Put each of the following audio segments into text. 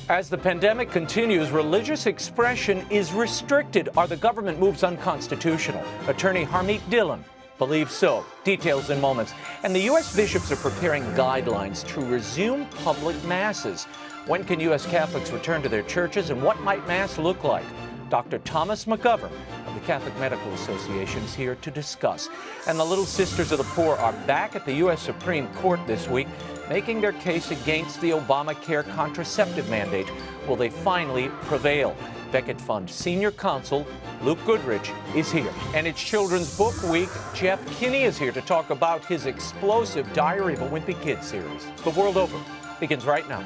As the pandemic continues, religious expression is restricted. Are the government moves unconstitutional? Attorney HARMEET DHILLON believes so. Details in moments. And the U.S. bishops are preparing guidelines to resume public masses. When can U.S. Catholics return to their churches, and what might Mass look like? Dr. Thomas McGOVERN of the Catholic Medical Association is here to discuss. And the Little Sisters of the Poor are back at the U.S. Supreme Court this week, making their case against the Obamacare contraceptive mandate. Will they finally prevail? Becket Fund senior counsel Luke Goodrich is here. And it's Children's Book Week. Jeff Kinney is here to talk about his explosive Diary of a Wimpy Kid series. The World Over begins right now.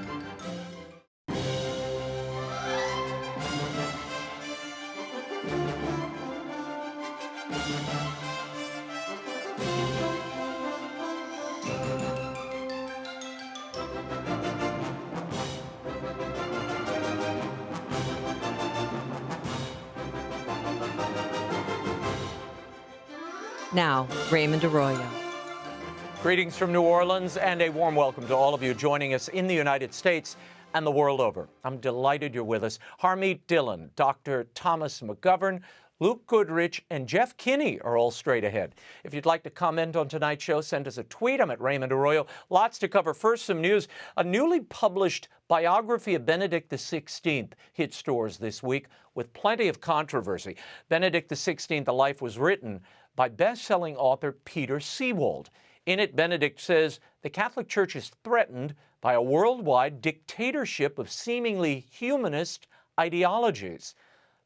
Now, Raymond Arroyo. Greetings from New Orleans and a warm welcome to all of you joining us in the United States and the world over. I'm delighted you're with us. HARMEET DHILLON, Dr. Thomas McGOVERN, Luke Goodrich, and Jeff Kinney are all straight ahead. If you'd like to comment on tonight's show, send us a tweet. I'm at Raymond Arroyo. Lots to cover. First, some news. A newly published biography of Benedict XVI hit stores this week with plenty of controversy. Benedict XVI, The Life, was written by best-selling author Peter Seewald. In it, Benedict says the Catholic Church is threatened by a worldwide dictatorship of seemingly humanist ideologies.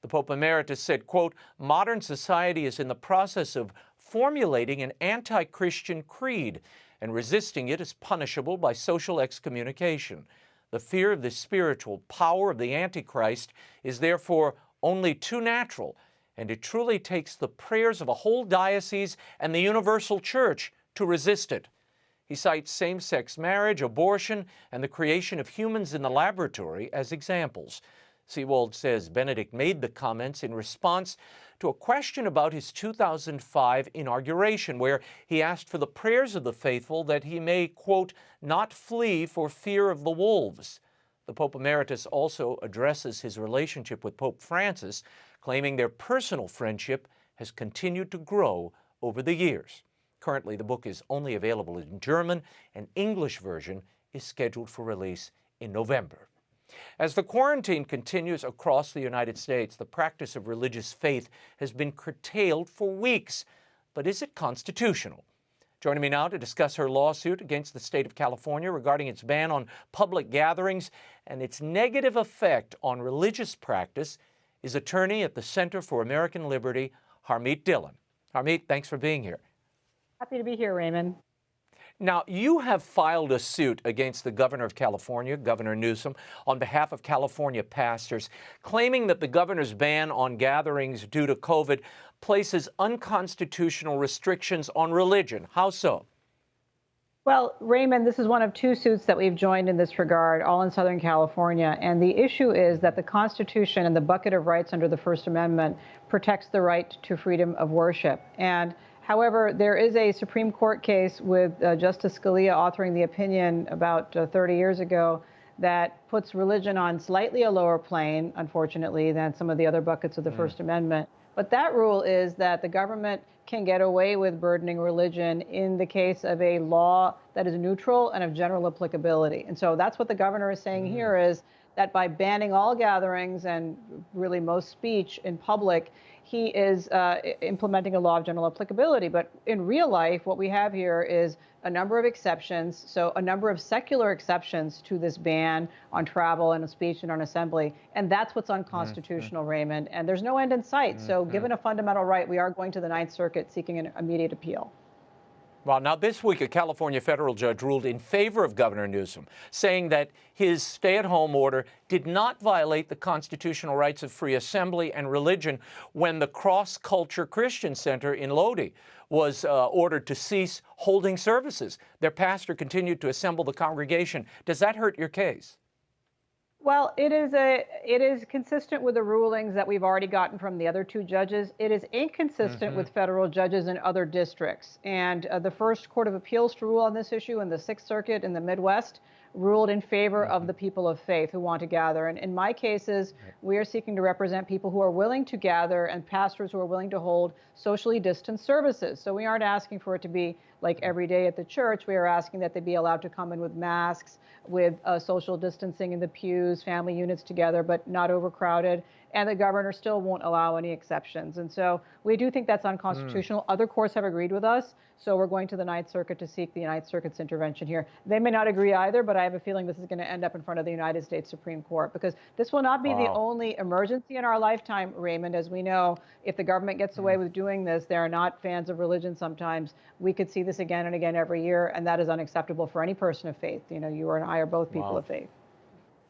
The Pope Emeritus said, quote, modern society is in the process of formulating an anti-Christian creed, and resisting it is punishable by social excommunication. The fear of the spiritual power of the Antichrist is therefore only too natural, and it truly takes the prayers of a whole diocese and the universal church to resist it. He cites same-sex marriage, abortion, and the creation of humans in the laboratory as examples. Seewald says Benedict made the comments in response to a question about his 2005 inauguration, where he asked for the prayers of the faithful that he may, quote, not flee for fear of the wolves. The Pope Emeritus also addresses his relationship with Pope Francis, claiming their personal friendship has continued to grow over the years. Currently, the book is only available in German. An English version is scheduled for release in November. As the quarantine continues across the United States, the practice of religious faith has been curtailed for weeks. But is it constitutional? Joining me now to discuss her lawsuit against the state of California regarding its ban on public gatherings and its negative effect on religious practice is attorney at the Center for American Liberty, HARMEET DHILLON. HARMEET, thanks for being here. Happy to be here, Raymond. Now, you have filed a suit against the governor of California, Governor Newsom, on behalf of California pastors, claiming that the governor's ban on gatherings due to COVID places unconstitutional restrictions on religion. How so? Well, Raymond, this is one of two suits that we've joined in this regard, all in Southern California. And the issue is that the Constitution and the bucket of rights under the First Amendment protects the right to freedom of worship. And however, there is a Supreme Court case with Justice Scalia authoring the opinion about 30 years ago that puts religion on slightly a lower plane, unfortunately, than some of the other buckets of the First Amendment. But that rule is that the government can get away with burdening religion in the case of a law that is neutral and of general applicability. And so that's what the governor is saying here, is that by banning all gatherings and really most speech in public, he is implementing a law of general applicability. But in real life, what we have here is a number of exceptions, so a number of secular exceptions to this ban on travel and speech and on assembly. And that's what's unconstitutional, Raymond. And there's no end in sight. So given a fundamental right, we are going to the Ninth Circuit seeking an immediate appeal. Well, now this week, a California federal judge ruled in favor of Governor Newsom, saying that his stay-at-home order did not violate the constitutional rights of free assembly and religion when the Cross Culture Christian Center in Lodi was ordered to cease holding services. Their pastor continued to assemble the congregation. Does that hurt your case? Well, it is consistent with the rulings that we've already gotten from the other two judges. It is inconsistent with federal judges in other districts. And the first Court of Appeals to rule on this issue in the Sixth Circuit in the Midwest ruled in favor of the people of faith who want to gather. And in my cases, we are seeking to represent people who are willing to gather and pastors who are willing to hold socially distanced services. So we aren't asking for it to be like every day at the church. We are asking that they be allowed to come in with masks, with social distancing in the pews, family units together, but not overcrowded. And the governor still won't allow any exceptions. And so we do think that's unconstitutional. Other courts have agreed with us. So we're going to the Ninth Circuit to seek the Ninth Circuit's intervention here. They may not agree either, but I have a feeling this is going to end up in front of the United States Supreme Court, because this will not be the only emergency in our lifetime, Raymond. As we know, if the government gets away with doing this, they're not fans of religion sometimes. We could see this again and again every year, and that is unacceptable for any person of faith. You know, you and I are both people of faith.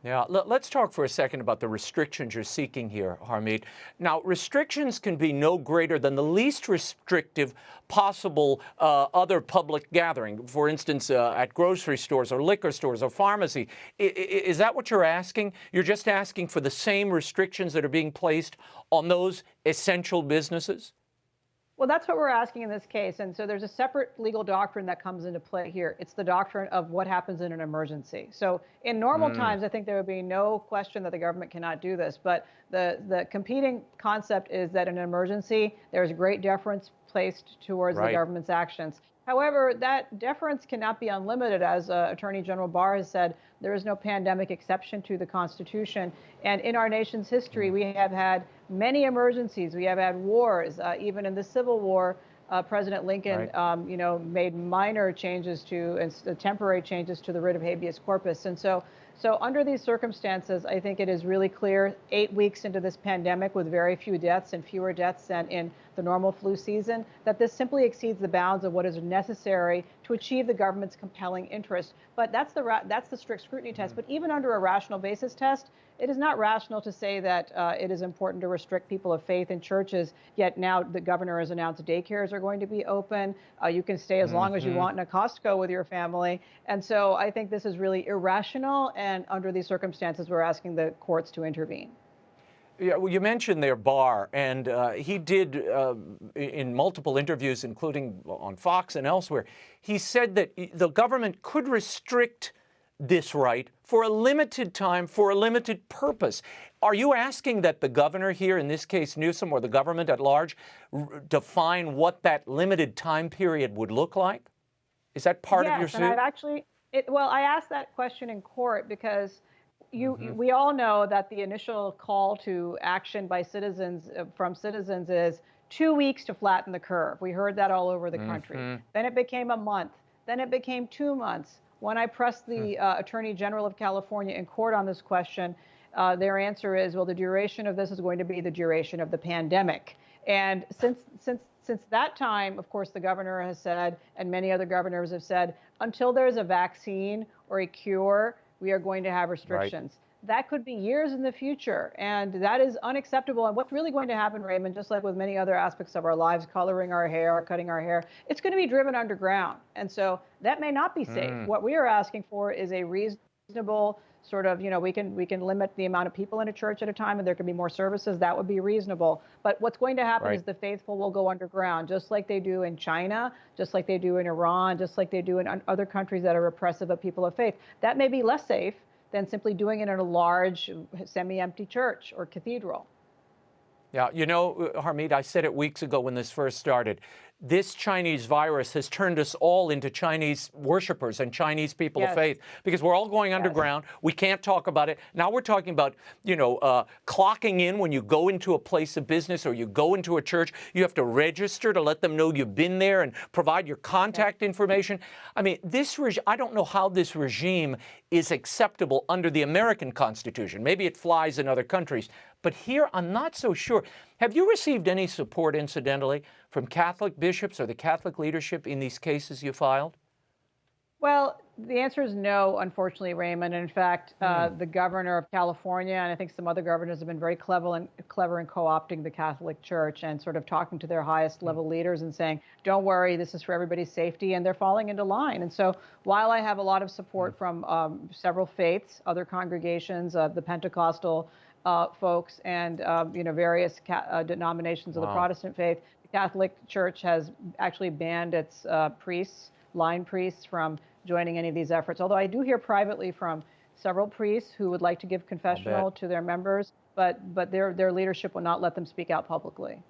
Yeah, let's talk for a second about the restrictions you're seeking here, Harmeet. Now, restrictions can be no greater than the least restrictive possible other public gathering, for instance, at grocery stores or liquor stores or pharmacy. Is that what you're asking? You're just asking for the same restrictions that are being placed on those essential businesses? Well, that's what we're asking in this case. And so there's a separate legal doctrine that comes into play here. It's the doctrine of what happens in an emergency. So in normal times, I think there would be no question that the government cannot do this. But the competing concept is that in an emergency, there's great deference placed towards the government's actions. However, that deference cannot be unlimited. As Attorney General Barr has said, there is no pandemic exception to the Constitution. And in our nation's history, we have had many emergencies. We have had wars. Even in the Civil War, President Lincoln, made minor changes to, temporary changes to the writ of habeas corpus. And so under these circumstances, I think it is really clear, 8 weeks into this pandemic with very few deaths and fewer deaths than in the normal flu season, that this simply exceeds the bounds of what is necessary to achieve the government's compelling interest. But that's the strict scrutiny test. But even under a rational basis test, it is not rational to say that it is important to restrict people of faith in churches, yet now the governor has announced daycares are going to be open. You can stay as long as you want in a Costco with your family. And so I think this is really irrational, and under these circumstances, we're asking the courts to intervene. Yeah, well, you mentioned there Barr, and he did in multiple interviews, including on Fox and elsewhere, he said that the government could restrict this right for a limited time, for a limited purpose. Are you asking that the governor here, in this case Newsom, or the government at large, define what that limited time period would look like? Is that part of your suit? Yes, and I've actually, I asked that question in court because we all know that the initial call to action by citizens, from citizens, is 2 weeks to flatten the curve. We heard that all over the country. Then it became a month. Then it became 2 months. When I pressed the Attorney General of California in court on this question, their answer is, well, the duration of this is going to be the duration of the pandemic. And since that time, of course, the governor has said, and many other governors have said, until there's a vaccine or a cure, we are going to have restrictions. That could be years in the future, and that is unacceptable. And what's really going to happen, Raymond, just like with many other aspects of our lives, coloring our hair, cutting our hair, it's going to be driven underground. And so that may not be safe. What we are asking for is a reasonable sort of, we can limit the amount of people in a church at a time, and there can be more services. That would be reasonable. But what's going to happen is the faithful will go underground, just like they do in China, just like they do in Iran, just like they do in other countries that are repressive of people of faith. That may be less safe than simply doing it in a large, semi-empty church or cathedral. Yeah, Harmeet, I said it weeks ago when this first started. This Chinese virus has turned us all into Chinese worshipers and Chinese people of faith, because we're all going underground. We can't talk about it. Now we're talking about, clocking in when you go into a place of business or you go into a church. You have to register to let them know you've been there and provide your contact information. I mean, I don't know how this regime is acceptable under the American Constitution. Maybe it flies in other countries. But here, I'm not so sure. Have you received any support, incidentally, from Catholic bishops or the Catholic leadership in these cases you filed? Well, the answer is no, unfortunately, Raymond. In fact, the governor of California, and I think some other governors, have been very clever in co-opting the Catholic Church and sort of talking to their highest level leaders and saying, don't worry, this is for everybody's safety, and they're falling into line. And so while I have a lot of support from several faiths, other congregations, the Pentecostal folks, and various denominations of the Protestant faith, the Catholic Church has actually banned its priests line priests from joining any of these efforts. Although I do hear privately from several priests who would like to give confessional to their members, but their leadership will not let them speak out publicly.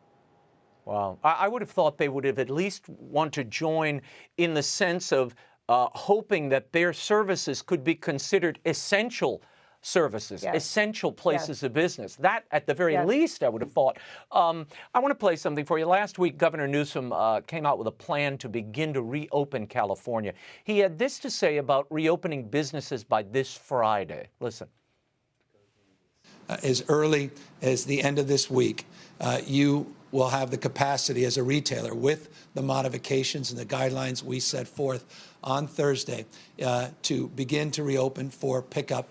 Wow. I would have thought they would have at least want to join in the sense of hoping that their services could be considered essential services, essential places of business. That, at the very least, I would have thought. I want to play something for you. Last week, Governor Newsom came out with a plan to begin to reopen California. He had this to say about reopening businesses by this Friday. Listen. As early as the end of this week, you will have the capacity as a retailer, with the modifications and the guidelines we set forth on Thursday, to begin to reopen for pickup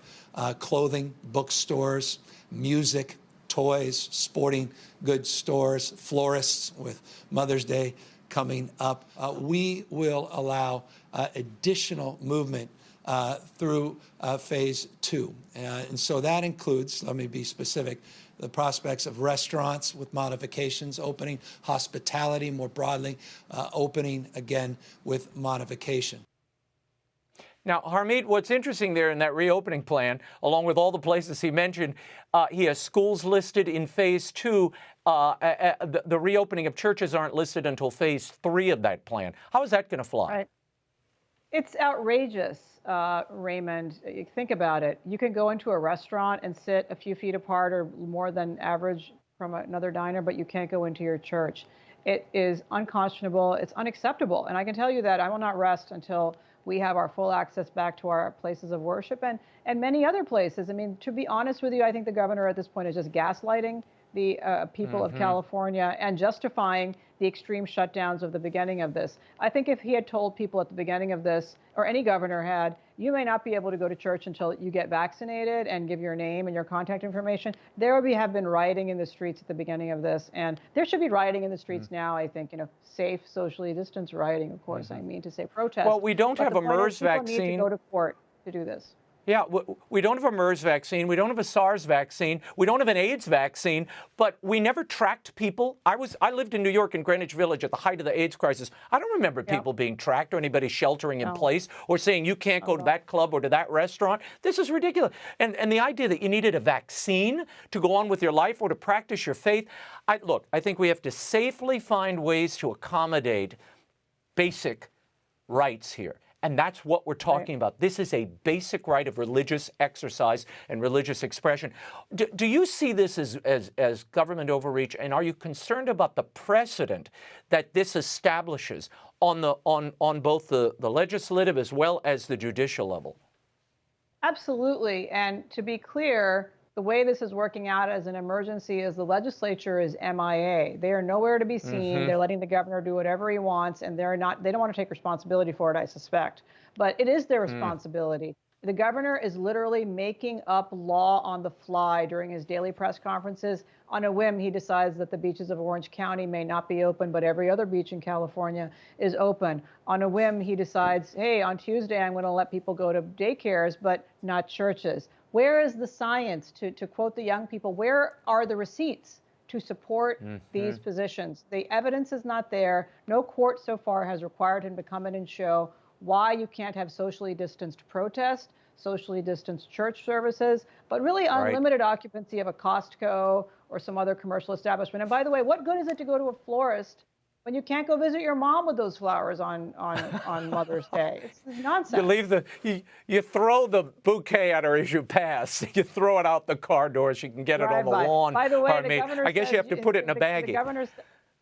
clothing, bookstores, music, toys, sporting goods stores, florists, with Mother's Day coming up. We will allow additional movement through phase 2. And so that includes, let me be specific, the prospects of restaurants with modifications opening, hospitality more broadly opening again with modification. Now, Harmeet, what's interesting there in that reopening plan, along with all the places he mentioned, he has schools listed in phase 2. The reopening of churches aren't listed until phase 3 of that plan. How is that going to fly? Right. It's outrageous, Raymond. Think about it. You can go into a restaurant and sit a few feet apart or more than average from another diner, but you can't go into your church. It is unconscionable. It's unacceptable. And I can tell you that I will not rest until we have our full access back to our places of worship and many other places. I mean, to be honest with you, I think the governor at this point is just gaslighting the people of California and justifying the extreme shutdowns of the beginning of this. I think if he had told people at the beginning of this, or any governor had, you may not be able to go to church until you get vaccinated and give your name and your contact information, there would have been rioting in the streets at the beginning of this. And there should be rioting in the streets now, I think, safe, socially distanced rioting, of course, I mean to say protest. Well, we don't have a MERS vaccine. People need to go to court to do this. Yeah, we don't have a MERS vaccine. We don't have a SARS vaccine. We don't have an AIDS vaccine, but we never tracked people. I lived in New York in Greenwich Village at the height of the AIDS crisis. I don't remember people being tracked or anybody sheltering in place or saying you can't go to that club or to that restaurant. This is ridiculous. And the idea that you needed a vaccine to go on with your life or to practice your faith. Look, I think we have to safely find ways to accommodate basic rights here. And that's what we're talking about. This is a basic right of religious exercise and religious expression. Do you see this as government overreach? And are you concerned about the precedent that this establishes on both the legislative as well as the judicial level? Absolutely. And to be clear, the way this is working out as an emergency is the legislature is MIA. They are nowhere to be seen. They're letting the governor do whatever he wants, and they don't want to take responsibility for it, I suspect. But it is their responsibility. The governor is literally making up law on the fly during his daily press conferences. On a whim, he decides that the beaches of Orange County may not be open, but every other beach in California is open. On a whim, he decides, hey, on Tuesday, I'm going to let people go to daycares, but not churches. Where is the science, to quote the young people, where are the receipts to support these positions? The evidence is not there. No court so far has required him to come in and show why you can't have socially distanced protest, socially distanced church services, but really unlimited occupancy of a Costco or some other commercial establishment. And by the way, what good is it to go to a florist when you can't go visit your mom with those flowers on Mother's Day? It's nonsense. You throw the bouquet at her as you pass. You throw it out the car door. She can get it on the lawn. By the way, the governor I guess you have to put it in a baggie.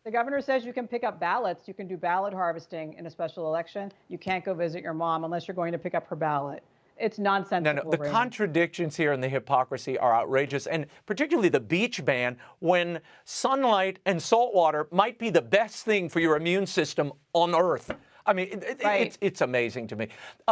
The governor says you can pick up ballots. You can do ballot harvesting in a special election. You can't go visit your mom unless you're going to pick up her ballot. It's nonsensical. No, the contradictions here and the hypocrisy are outrageous, and particularly the beach ban, when sunlight and salt water might be the best thing for your immune system on Earth. I mean, it's amazing to me.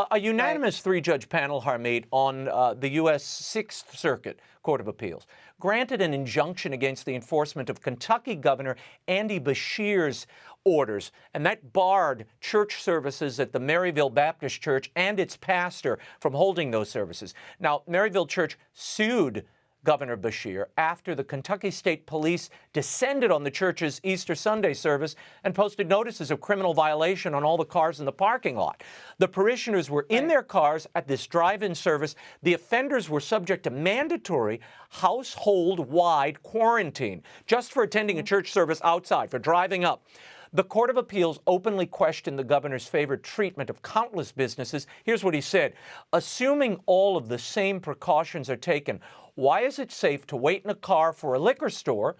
A unanimous three-judge panel, Harmeet, on the U.S. Sixth Circuit Court of Appeals granted an injunction against the enforcement of Kentucky Governor Andy Beshear's orders, and that barred church services at the Maryville Baptist Church and its pastor from holding those services. Now, Maryville Church sued Governor Beshear after the Kentucky State Police descended on the church's Easter Sunday service and posted notices of criminal violation on all the cars in the parking lot. The parishioners were in their cars at this drive-in service. The offenders were subject to mandatory household-wide quarantine just for attending a church service outside, for driving up. The Court of Appeals openly questioned the governor's favored treatment of countless businesses. Here's what he said. Assuming all of the same precautions are taken, why is it safe to wait in a car for a liquor store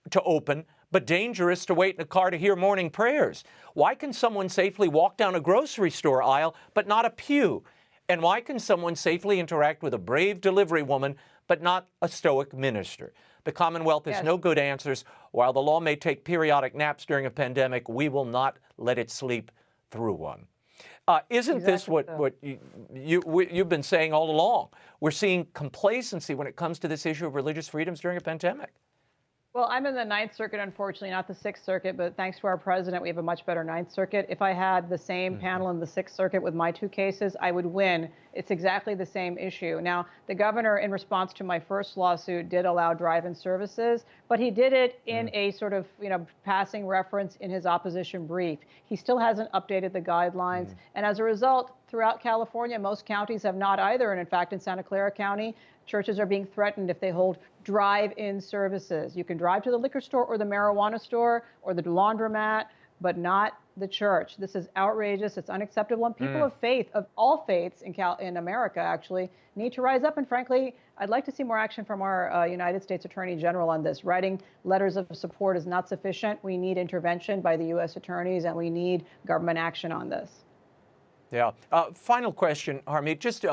to open, but dangerous to wait in a car to hear morning prayers? Why can someone safely walk down a grocery store aisle, but not a pew? And why can someone safely interact with a brave delivery woman, but not a stoic minister? The Commonwealth has no good answers. While the law may take periodic naps during a pandemic, we will not let it sleep through one. Isn't this what you've been saying all along? We're seeing complacency when it comes to this issue of religious freedoms during a pandemic. Well, I'm in the Ninth Circuit, unfortunately, not the Sixth Circuit, but thanks to our president, we have a much better Ninth Circuit. If I had the same panel in the Sixth Circuit with my two cases, I would win. It's exactly the same issue. Now, the governor, in response to my first lawsuit, did allow drive-in services, but he did it in a sort of, passing reference in his opposition brief. He still hasn't updated the guidelines. And as a result, throughout California, most counties have not either. And in fact, in Santa Clara County, churches are being threatened if they hold drive-in services. You can drive to the liquor store or the marijuana store or the laundromat, but not the church. This is outrageous. It's unacceptable. And people of faith, of all faiths in America, actually, need to rise up. And frankly, I'd like to see more action from our United States Attorney General on this. Writing letters of support is not sufficient. We need intervention by the U.S. attorneys, and we need government action on this. Yeah. Final question, Harmeet. Just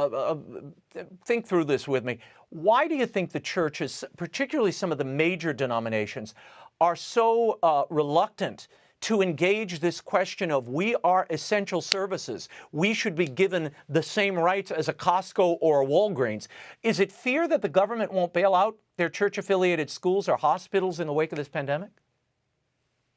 think through this with me. Why do you think the churches, particularly some of the major denominations, are so reluctant to engage this question of we are essential services? We should be given the same rights as a Costco or a Walgreens. Is it fear that the government won't bail out their church-affiliated schools or hospitals in the wake of this pandemic?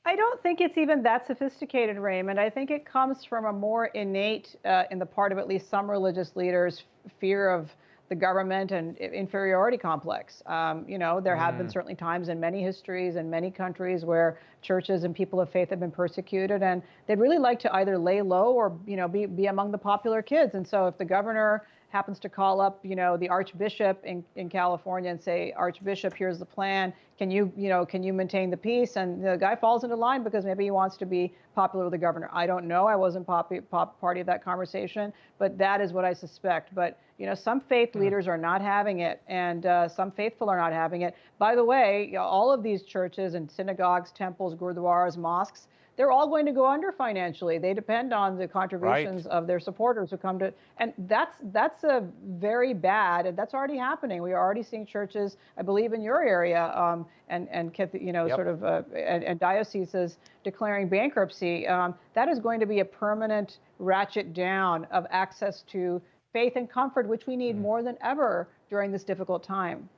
I don't think it's even that sophisticated, Raymond. I think it comes from a more innate, in the part of at least some religious leaders, fear of the government and inferiority complex. There have been certainly times in many histories and many countries where churches and people of faith have been persecuted, and they'd really like to either lay low or, be among the popular kids. And so if the governor happens to call up, the Archbishop in California and say, Archbishop, here's the plan. Can you maintain the peace? And the guy falls into line because maybe he wants to be popular with the governor. I don't know. I wasn't party of that conversation, but that is what I suspect. But, some faith leaders are not having it, and some faithful are not having it. By the way, all of these churches and synagogues, temples, gurdwaras, mosques, they're all going to go under financially. They depend on the contributions of their supporters who come to, and that's a very bad, and that's already happening. We are already seeing churches, I believe, in your area, and dioceses declaring bankruptcy. That is going to be a permanent ratchet down of access to faith and comfort, which we need more than ever during this difficult time.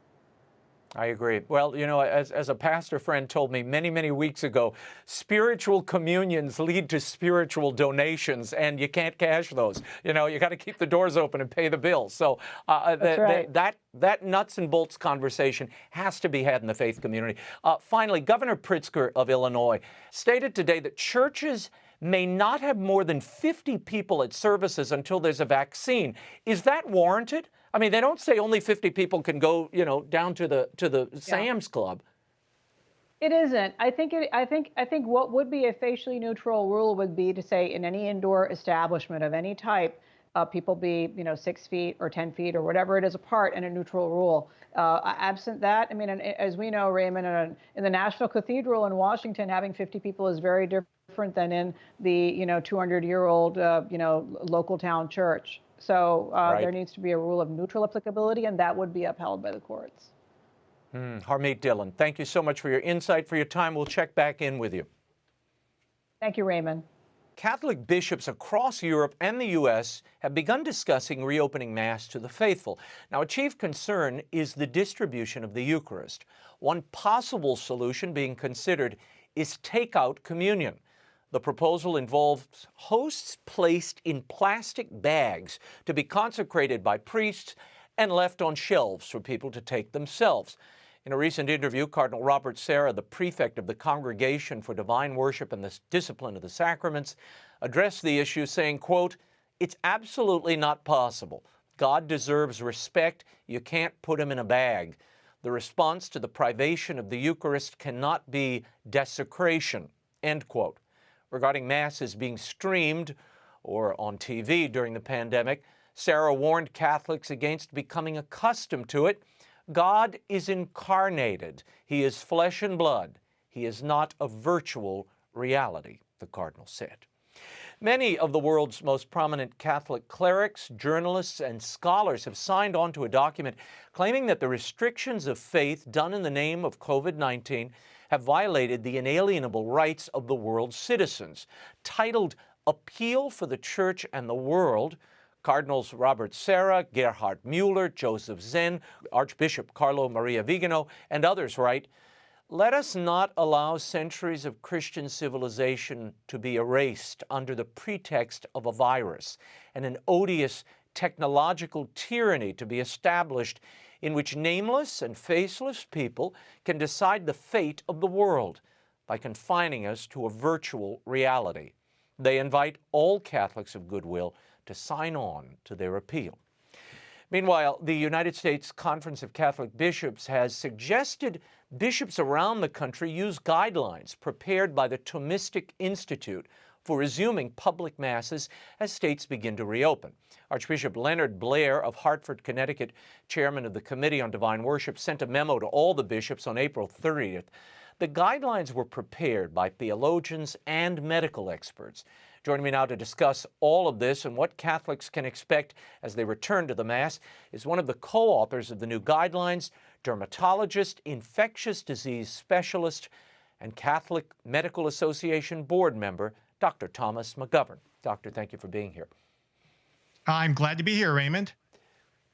I agree. Well, as a pastor friend told me many, many weeks ago, spiritual communions lead to spiritual donations, and you can't cash those. You got to keep the doors open and pay the bills. So that nuts and bolts conversation has to be had in the faith community. Finally, Governor Pritzker of Illinois stated today that churches may not have more than 50 people at services until there's a vaccine. Is that warranted? I mean, they don't say only 50 people can go, down to the Sam's Club. It isn't. I think what would be a facially neutral rule would be to say in any indoor establishment of any type, people be 6 feet or 10 feet or whatever it is apart, and a neutral rule. Absent that, I mean, as we know, Raymond, in the National Cathedral in Washington, having 50 people is very different than in the 200-year-old local town church. So there needs to be a rule of neutral applicability, and that would be upheld by the courts. Harmeet Dhillon, thank you so much for your insight, for your time. We'll check back in with you. Thank you, Raymond. Catholic bishops across Europe and the U.S. have begun discussing reopening Mass to the faithful. Now, a chief concern is the distribution of the Eucharist. One possible solution being considered is takeout communion. The proposal involves hosts placed in plastic bags to be consecrated by priests and left on shelves for people to take themselves. In a recent interview, Cardinal Robert Sarah, the prefect of the Congregation for Divine Worship and the Discipline of the Sacraments, addressed the issue saying, quote, "It's absolutely not possible. God deserves respect. You can't put him in a bag. The response to the privation of the Eucharist cannot be desecration," end quote. Regarding Masses being streamed or on TV during the pandemic, Sarah warned Catholics against becoming accustomed to it. God is incarnated. He is flesh and blood. He is not a virtual reality, the Cardinal said. Many of the world's most prominent Catholic clerics, journalists, and scholars have signed on to a document claiming that the restrictions of faith done in the name of COVID-19 have violated the inalienable rights of the world's citizens. Titled Appeal for the Church and the World, Cardinals Robert Sarah, Gerhard Mueller, Joseph Zen, Archbishop Carlo Maria Vigano, and others write, "Let us not allow centuries of Christian civilization to be erased under the pretext of a virus and an odious technological tyranny to be established in which nameless and faceless people can decide the fate of the world by confining us to a virtual reality." They invite all Catholics of goodwill to sign on to their appeal. Meanwhile, the United States Conference of Catholic Bishops has suggested bishops around the country use guidelines prepared by the Thomistic Insitute for resuming public masses as states begin to reopen. Archbishop Leonard Blair of Hartford, Connecticut, chairman of the Committee on Divine Worship, sent a memo to all the bishops on April 30th. The guidelines were prepared by theologians and medical experts. Joining me now to discuss all of this and what Catholics can expect as they return to the Mass is one of the co-authors of the new guidelines, dermatologist, infectious disease specialist, and Catholic Medical Association board member, Dr. Thomas McGOVERN. Doctor, thank you for being here. I'm glad to be here, Raymond.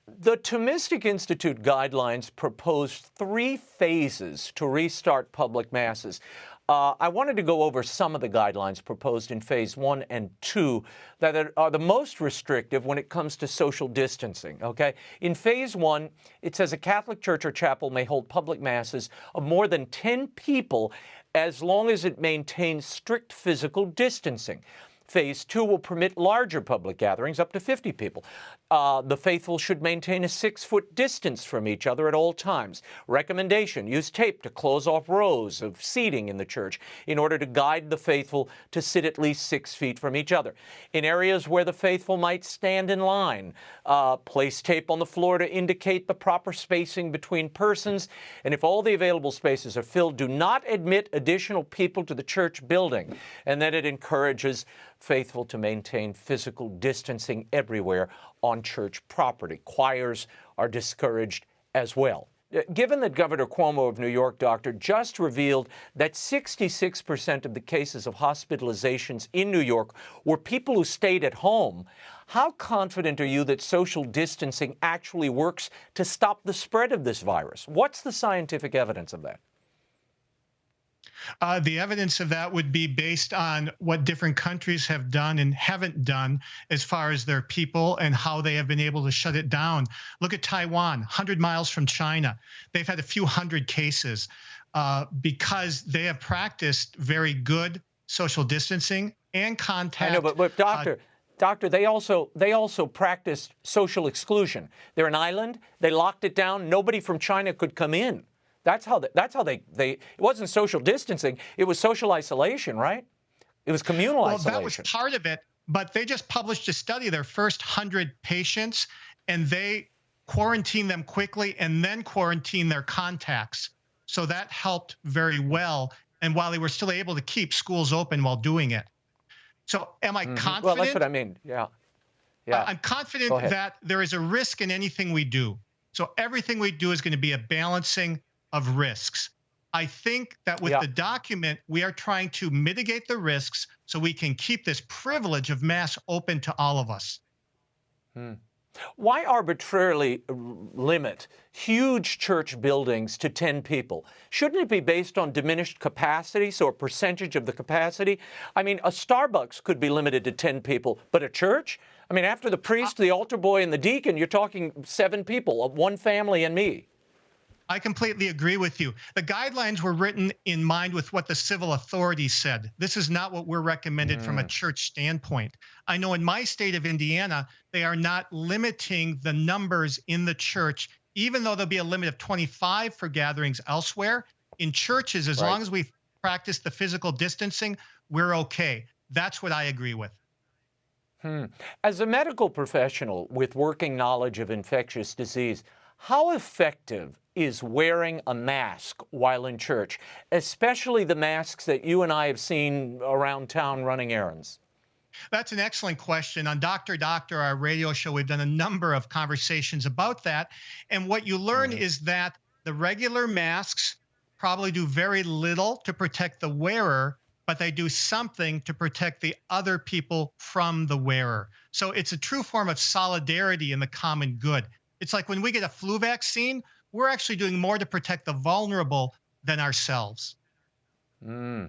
The Thomistic Insitute guidelines proposed 3 phases to restart public masses. I wanted to go over some of the guidelines proposed in phase 1 and 2 that are the most restrictive when it comes to social distancing, okay? In phase 1, it says a Catholic church or chapel may hold public masses of more than 10 people as long as it maintains strict physical distancing. Phase 2 will permit larger public gatherings, up to 50 people. The faithful should maintain a 6-foot distance from each other at all times. Recommendation, use tape to close off rows of seating in the church in order to guide the faithful to sit at least 6 feet from each other. In areas where the faithful might stand in line, place tape on the floor to indicate the proper spacing between persons. And if all the available spaces are filled, do not admit additional people to the church building. And then it encourages faithful to maintain physical distancing everywhere on church property. Choirs are discouraged as well. Given that Governor Cuomo of New York, Doctor, just revealed that 66% of the cases of hospitalizations in New York were people who stayed at home, how confident are you that social distancing actually works to stop the spread of this virus? What's the scientific evidence of that? The evidence of that would be based on what different countries have done and haven't done as far as their people and how they have been able to shut it down. Look at Taiwan, 100 miles from China. They've had a few hundred cases because they have practiced very good social distancing and contact. I know, but Doctor, they also practiced social exclusion. They're an island. They locked it down. Nobody from China could come in. That's how they it wasn't social distancing, it was social isolation, right? It was communal isolation. Well, that was part of it, but they just published a study, their first 100 patients, and they quarantined them quickly and then quarantined their contacts. So that helped very well, and while they were still able to keep schools open while doing it. So am I confident? Well, that's what I mean, yeah. I'm confident that there is a risk in anything we do. So everything we do is going to be a balancing of risks. I think that with the document, we are trying to mitigate the risks so we can keep this privilege of Mass open to all of us. Why arbitrarily limit huge church buildings to 10 people? Shouldn't it be based on diminished capacity, so a percentage of the capacity? I mean, a Starbucks could be limited to 10 people, but a church? I mean, after the priest, the altar boy, and the deacon, you're talking 7 people, one family and me. I completely agree with you. The guidelines were written in mind with what the civil authorities said. This is not what we're recommended from a church standpoint. I know in my state of Indiana, they are not limiting the numbers in the church, even though there'll be a limit of 25 for gatherings elsewhere. In churches, as long as we practice the physical distancing, we're okay. That's what I agree with. As a medical professional with working knowledge of infectious disease, how effective is wearing a mask while in church, especially the masks that you and I have seen around town running errands? That's an excellent question. On Dr. Doctor, our radio show, we've done a number of conversations about that. And what you learn is that the regular masks probably do very little to protect the wearer, but they do something to protect the other people from the wearer. So it's a true form of solidarity in the common good. It's like when we get a flu vaccine, we're actually doing more to protect the vulnerable than ourselves. But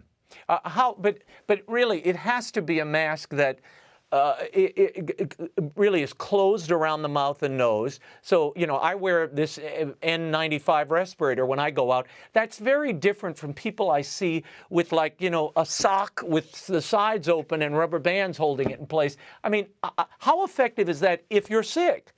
really, it has to be a mask that it really is closed around the mouth and nose. So, you know, I wear this N95 respirator when I go out. That's very different from people I see with, like, you know, a sock with the sides open and rubber bands holding it in place. I mean, how effective is that if you're sick?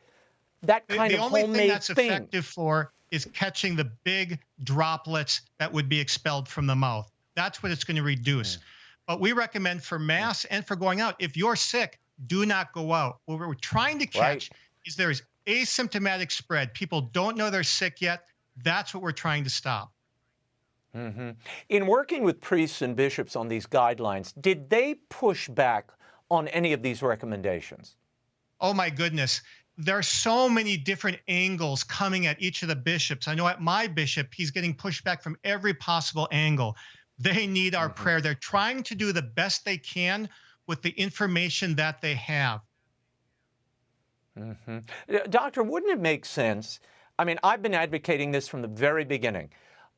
That kind of homemade thing. The only thing that's effective for is catching the big droplets that would be expelled from the mouth. That's what it's going to reduce. But we recommend for masks and for going out, if you're sick, do not go out. What we're trying to catch is there's asymptomatic spread. People don't know they're sick yet. That's what we're trying to stop. In working with priests and bishops on these guidelines, did they push back on any of these recommendations? Oh, my goodness. There are so many different angles coming at each of the bishops. I know at my bishop, he's getting pushback from every possible angle. They need our prayer. They're trying to do the best they can with the information that they have. Doctor, wouldn't it make sense? I mean, I've been advocating this from the very beginning.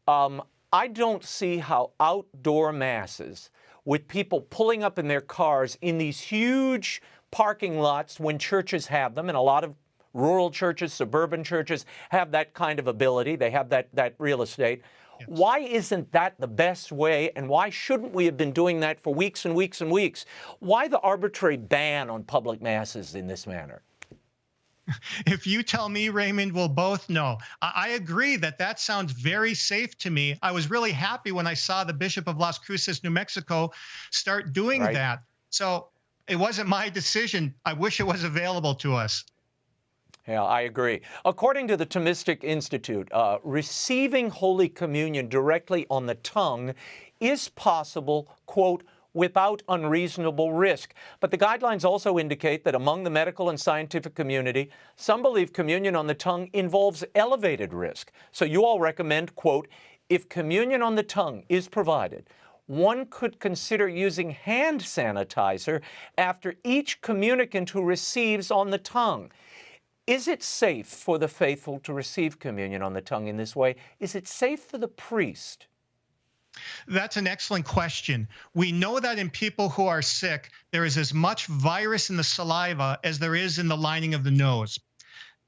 I don't see how outdoor masses with people pulling up in their cars in these huge parking lots when churches have them, and a lot of rural churches, suburban churches have that kind of ability. They have that real estate. Yes. Why isn't that the best way, and why shouldn't we have been doing that for weeks and weeks and weeks? Why the arbitrary ban on public masses in this manner? If you tell me, Raymond, we'll both know. I agree that sounds very safe to me. I was really happy when I saw the Bishop of Las Cruces, New Mexico, start doing that. So it wasn't my decision. I wish it was available to us. Yeah, I agree. According to the Thomistic Insitute, receiving Holy Communion directly on the tongue is possible, quote, without unreasonable risk. But the guidelines also indicate that among the medical and scientific community, some believe communion on the tongue involves elevated risk. So you all recommend, quote, if communion on the tongue is provided, one could consider using hand sanitizer after each communicant who receives on the tongue. Is it safe for the faithful to receive communion on the tongue in this way? Is it safe for the priest? That's an excellent question. We know that in people who are sick, there is as much virus in the saliva as there is in the lining of the nose.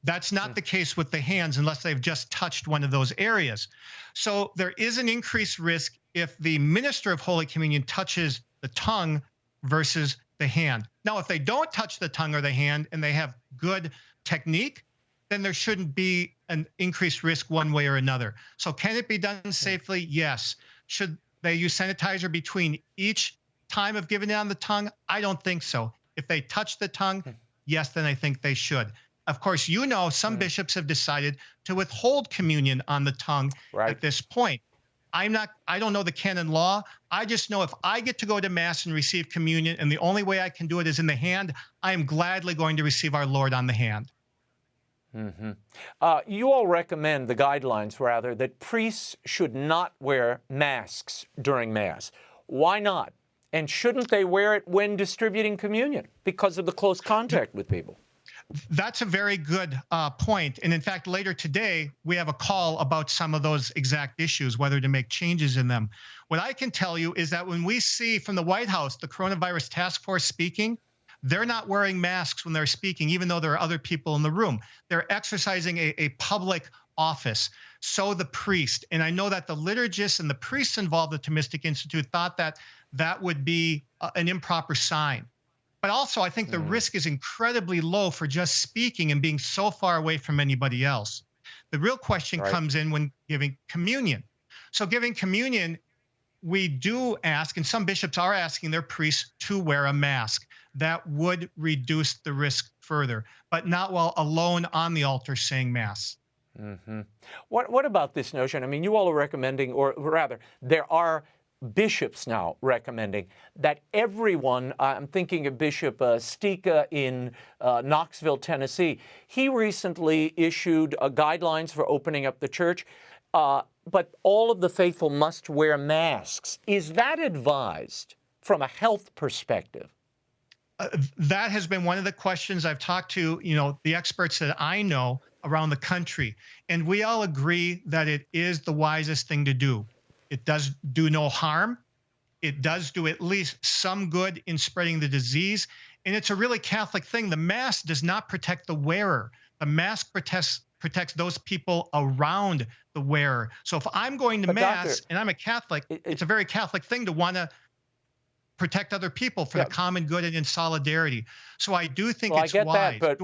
That's not the case with the hands unless they've just touched one of those areas. So there is an increased risk if the minister of Holy Communion touches the tongue versus the hand. Now, if they don't touch the tongue or the hand and they have good technique, then there shouldn't be an increased risk one way or another. So can it be done safely? Yes. Should they use sanitizer between each time of giving it on the tongue? I don't think so. If they touch the tongue, yes, then I think they should. Of course, you know, some bishops have decided to withhold communion on the tongue at this point. I don't know the canon law. I just know if I get to go to Mass and receive communion, and the only way I can do it is in the hand, I am gladly going to receive our Lord on the hand. You all recommend, the guidelines rather, that priests should not wear masks during Mass. Why not? And shouldn't they wear it when distributing communion because of the close contact with people? That's a very good point. And in fact, later today, we have a call about some of those exact issues, whether to make changes in them. What I can tell you is that when we see from the White House, the coronavirus task force speaking, They're not wearing masks when they're speaking, even though there are other people in the room. They're exercising a public office. So the priest, and I know that the liturgists and the priests involved at the Thomistic Insitute thought that that would be an improper sign. But also, I think the risk is incredibly low for just speaking and being so far away from anybody else. The real question comes in when giving communion. So giving communion, we do ask, and some bishops are asking their priests to wear a mask. That would reduce the risk further, but not while alone on the altar saying Mass. What about this notion? I mean, you all are recommending, or rather, there are bishops now recommending that everyone, I'm thinking of Bishop Stika in Knoxville, Tennessee. He recently issued guidelines for opening up the church, but all of the faithful must wear masks. Is that advised from a health perspective? That has been one of the questions I've talked to, the experts that I know around the country, and we all agree that it is the wisest thing to do. It does do no harm. It does do at least some good in spreading the disease, and it's a really Catholic thing. The mask does not protect the wearer. The mask protects those people around the wearer. So if I'm going to Mass and I'm a Catholic, it's a very Catholic thing to want to protect other people for the common good and in solidarity. So I do think it's wise. I get that,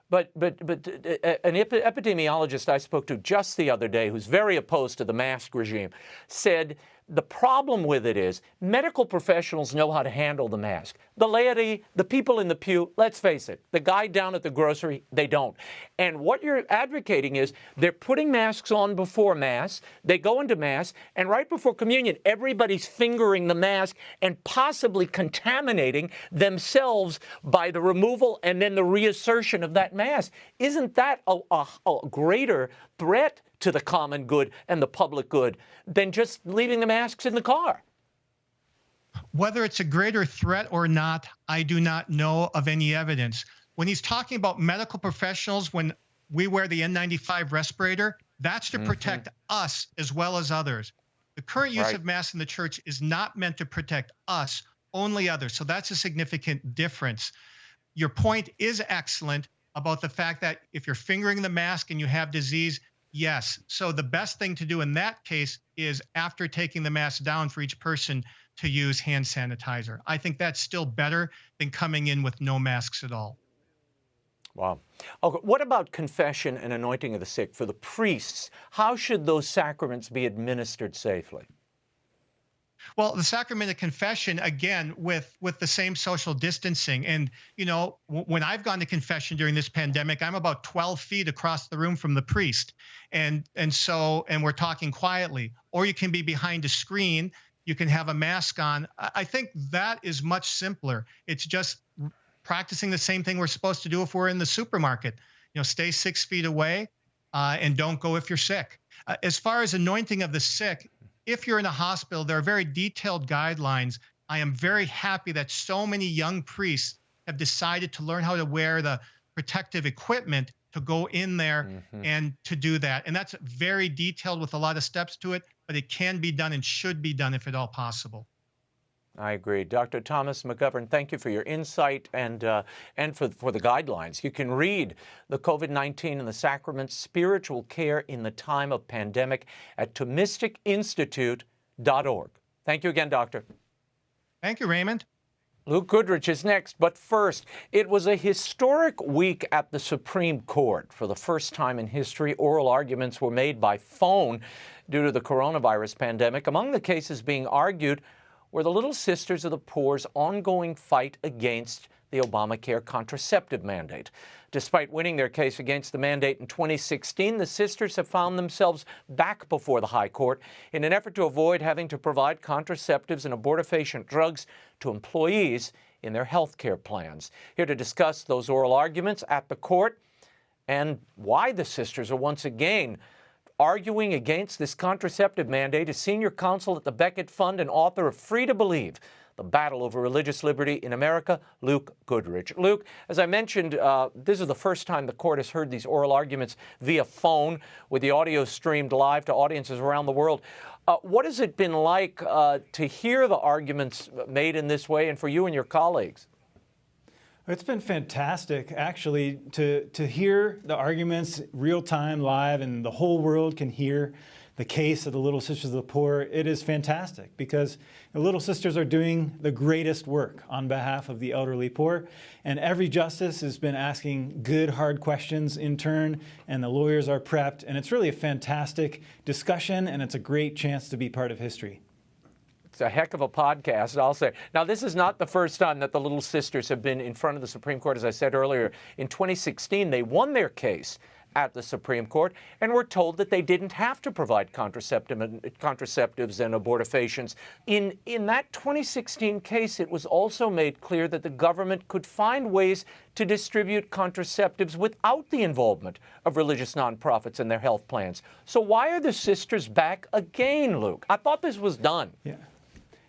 but an epidemiologist I spoke to just the other day, who's very opposed to the mask regime, said the problem with it is medical professionals know how to handle the mask. The laity, the people in the pew, let's face it, the guy down at the grocery, they don't. And what you're advocating is they're putting masks on before Mass, they go into Mass, and right before communion, everybody's fingering the mask and possibly contaminating themselves by the removal and then the reassertion of that mask. Isn't that a greater threat to the common good and the public good than just leaving the masks in the car? Whether it's a greater threat or not, I do not know of any evidence. When he's talking about medical professionals, when we wear the N95 respirator, that's to protect us as well as others. The current use of masks in the church is not meant to protect us, only others. So that's a significant difference. Your point is excellent about the fact that if you're fingering the mask and you have disease, yes. So the best thing to do in that case is, after taking the mask down for each person, to use hand sanitizer. I think that's still better than coming in with no masks at all. Wow. Okay, what about confession and anointing of the sick for the priests? How should those sacraments be administered safely? Well, the Sacrament of Confession, again, with the same social distancing. And, when I've gone to confession during this pandemic, I'm about 12 feet across the room from the priest. And we're talking quietly. Or you can be behind a screen. You can have a mask on. I think that is much simpler. It's just practicing the same thing we're supposed to do if we're in the supermarket. Stay 6 feet away and don't go if you're sick. As far as anointing of the sick, if you're in a hospital, there are very detailed guidelines. I am very happy that so many young priests have decided to learn how to wear the protective equipment to go in there and to do that. And that's very detailed with a lot of steps to it, but it can be done and should be done if at all possible. I agree. Dr. Thomas McGOVERN, thank you for your insight and for the guidelines. You can read the COVID-19 and the Sacraments, Spiritual Care in the Time of Pandemic at ThomisticInsitute.org. Thank you again, Doctor. Thank you, Raymond. Luke Goodrich is next, but first, it was a historic week at the Supreme Court. For the first time in history, oral arguments were made by phone due to the coronavirus pandemic. Among the cases being argued were the Little Sisters of the Poor's ongoing fight against the Obamacare contraceptive mandate. Despite winning their case against the mandate in 2016, the sisters have found themselves back before the High Court in an effort to avoid having to provide contraceptives and abortifacient drugs to employees in their health care plans. Here to discuss those oral arguments at the court and why the sisters are once again arguing against this contraceptive mandate is senior counsel at the Becket Fund and author of Free to Believe, The Battle Over Religious Liberty in America, Luke Goodrich. Luke, as I mentioned, this is the first time the court has heard these oral arguments via phone, with the audio streamed live to audiences around the world. What has it been like to hear the arguments made in this way, and for you and your colleagues? It's been fantastic, actually, to hear the arguments real time, live, and the whole world can hear the case of the Little Sisters of the Poor. It is fantastic because the Little Sisters are doing the greatest work on behalf of the elderly poor. And every justice has been asking good, hard questions in turn, and the lawyers are prepped. And it's really a fantastic discussion, and it's a great chance to be part of history. It's a heck of a podcast, I'll say. Now, this is not the first time that the Little Sisters have been in front of the Supreme Court. As I said earlier, in 2016, they won their case at the Supreme Court and were told that they didn't have to provide contraceptives and abortifacients. In that 2016 case, it was also made clear that the government could find ways to distribute contraceptives without the involvement of religious nonprofits in their health plans. So why are the sisters back again, Luke? I thought this was done.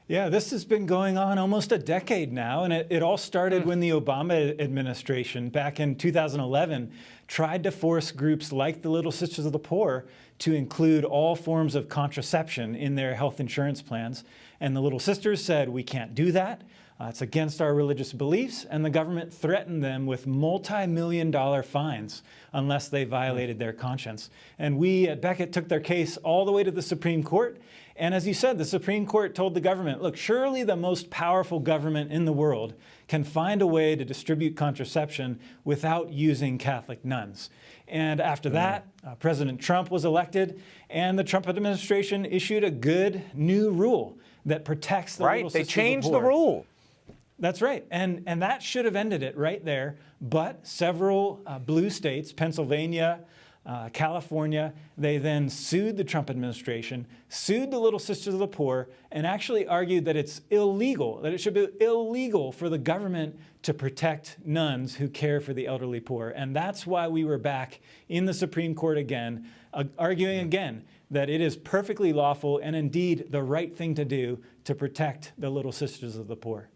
Yeah, this has been going on almost a decade now, and it all started when the Obama administration, back in 2011, tried to force groups like the Little Sisters of the Poor to include all forms of contraception in their health insurance plans. And the Little Sisters said, we can't do that. It's against our religious beliefs, and the government threatened them with multi-million-dollar fines unless they violated their conscience. And we at Becket took their case all the way to the Supreme Court. And as you said, the Supreme Court told the government, look, surely the most powerful government in the world can find a way to distribute contraception without using Catholic nuns. And after that, President Trump was elected, and the Trump administration issued a good new rule that protects the Little Sisters of the Poor. They changed the rule. That's right. And that should have ended it right there. But several blue states, Pennsylvania, California, they then sued the Trump administration, sued the Little Sisters of the Poor, and actually argued that it's illegal, that it should be illegal for the government to protect nuns who care for the elderly poor. And that's why we were back in the Supreme Court again, arguing again that it is perfectly lawful and indeed the right thing to do to protect the Little Sisters of the Poor.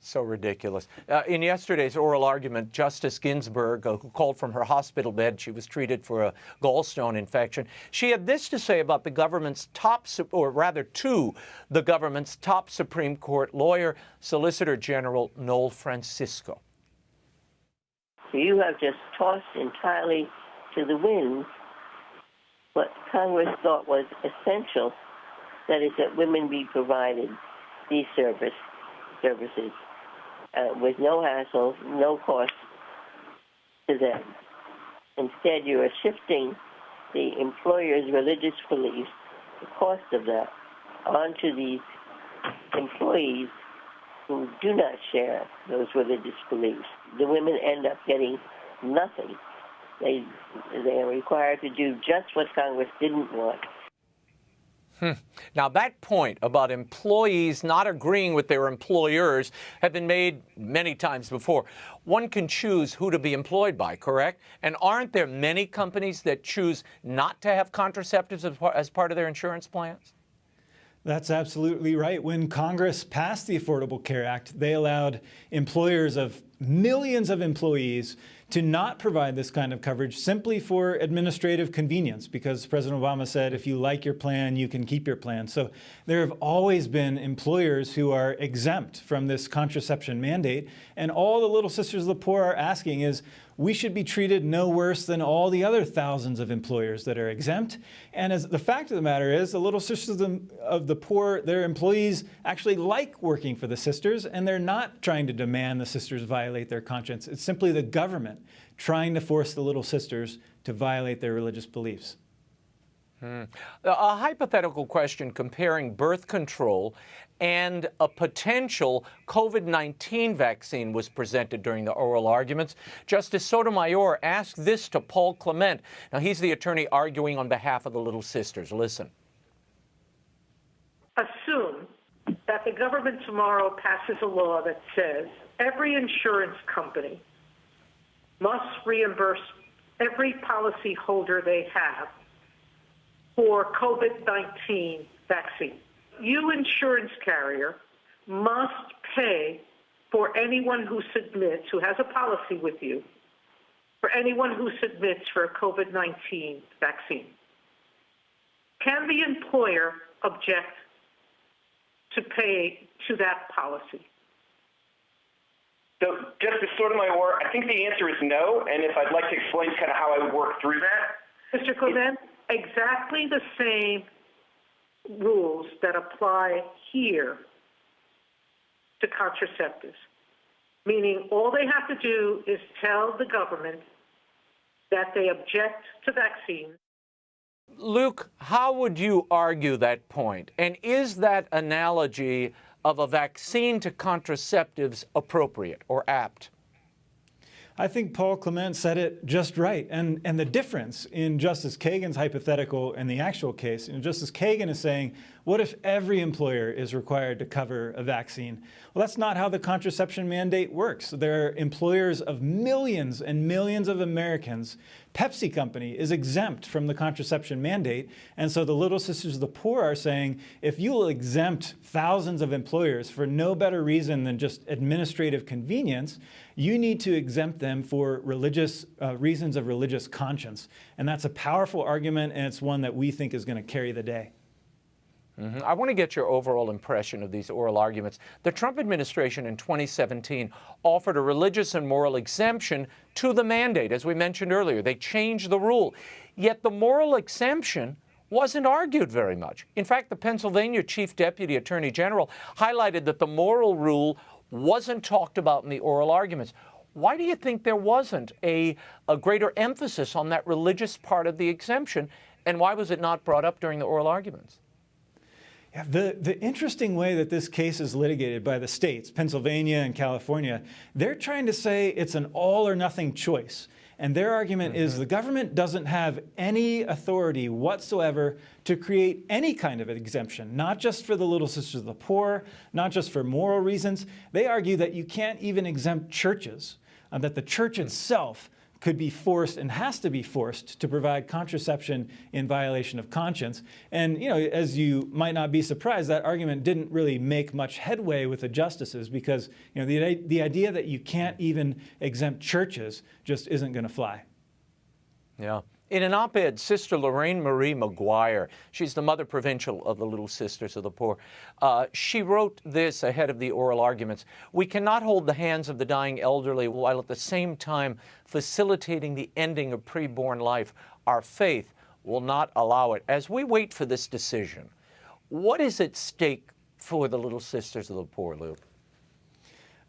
So ridiculous. In yesterday's oral argument, Justice Ginsburg, who called from her hospital bed, she was treated for a gallstone infection. She had this to say about the government's to the government's top Supreme Court lawyer, Solicitor General Noel Francisco. You have just tossed entirely to the wind what Congress thought was essential, that is, that women be provided these services with no hassle, no cost to them. Instead, you are shifting the employer's religious beliefs, the cost of that, onto these employees who do not share those religious beliefs. The women end up getting nothing. They are required to do just what Congress didn't want. Now, that point about employees not agreeing with their employers had been made many times before. One can choose who to be employed by, correct? And aren't there many companies that choose not to have contraceptives as part of their insurance plans? That's absolutely right. When Congress passed the Affordable Care Act, they allowed employers of millions of employees to not provide this kind of coverage simply for administrative convenience, because President Obama said, if you like your plan, you can keep your plan. So there have always been employers who are exempt from this contraception mandate. And all the Little Sisters of the Poor are asking is, we should be treated no worse than all the other thousands of employers that are exempt. And as the fact of the matter is, the Little Sisters of the Poor, their employees actually like working for the sisters, and they're not trying to demand the sisters violate their conscience. It's simply the government trying to force the Little Sisters to violate their religious beliefs. A hypothetical question comparing birth control and a potential COVID-19 vaccine was presented during the oral arguments. Justice Sotomayor asked this to Paul Clement. Now, he's the attorney arguing on behalf of the Little Sisters. Listen. Assume that the government tomorrow passes a law that says every insurance company must reimburse every policy holder they have for COVID-19 vaccine. You, insurance carrier, must pay for anyone who submits, who has a policy with you, for anyone who submits for a COVID-19 vaccine. Can the employer object to pay to that policy? So Justice Sotomayor, I think the answer is no, and if I'd like to explain kind of how I would work through that. Mr. Clement, exactly the same rules that apply here to contraceptives, meaning all they have to do is tell the government that they object to vaccines. Luke, how would you argue that point? And is that analogy of a vaccine to contraceptives appropriate or apt? I think Paul Clement said it just right. And the difference in Justice Kagan's hypothetical and the actual case, Justice Kagan is saying, what if every employer is required to cover a vaccine? Well, that's not how the contraception mandate works. There are employers of millions and millions of Americans. Pepsi Company is exempt from the contraception mandate. And so the Little Sisters of the Poor are saying, if you will exempt thousands of employers for no better reason than just administrative convenience, you need to exempt them for religious reasons of religious conscience. And that's a powerful argument, and it's one that we think is going to carry the day. I want to get your overall impression of these oral arguments. The Trump administration in 2017 offered a religious and moral exemption to the mandate, as we mentioned earlier. They changed the rule. Yet the moral exemption wasn't argued very much. In fact, the Pennsylvania Chief Deputy Attorney General highlighted that the moral rule wasn't talked about in the oral arguments. Why do you think there wasn't a greater emphasis on that religious part of the exemption, and why was it not brought up during the oral arguments? Yeah, the interesting way that this case is litigated by the states, Pennsylvania and California, they're trying to say it's an all or nothing choice. And their argument is the government doesn't have any authority whatsoever to create any kind of an exemption, not just for the Little Sisters of the Poor, not just for moral reasons. They argue that you can't even exempt churches, that the church itself could be forced and has to be forced to provide contraception in violation of conscience. And, as you might not be surprised, that argument didn't really make much headway with the justices because, the idea that you can't even exempt churches just isn't going to fly. Yeah. In an op-ed, Sister Lorraine Marie Mcguire, she's the Mother Provincial of the Little Sisters of the Poor, she wrote this ahead of the oral arguments. We cannot hold the hands of the dying elderly while at the same time facilitating the ending of preborn life. Our faith will not allow it. As we wait for this decision, what is at stake for the Little Sisters of the Poor, Luke?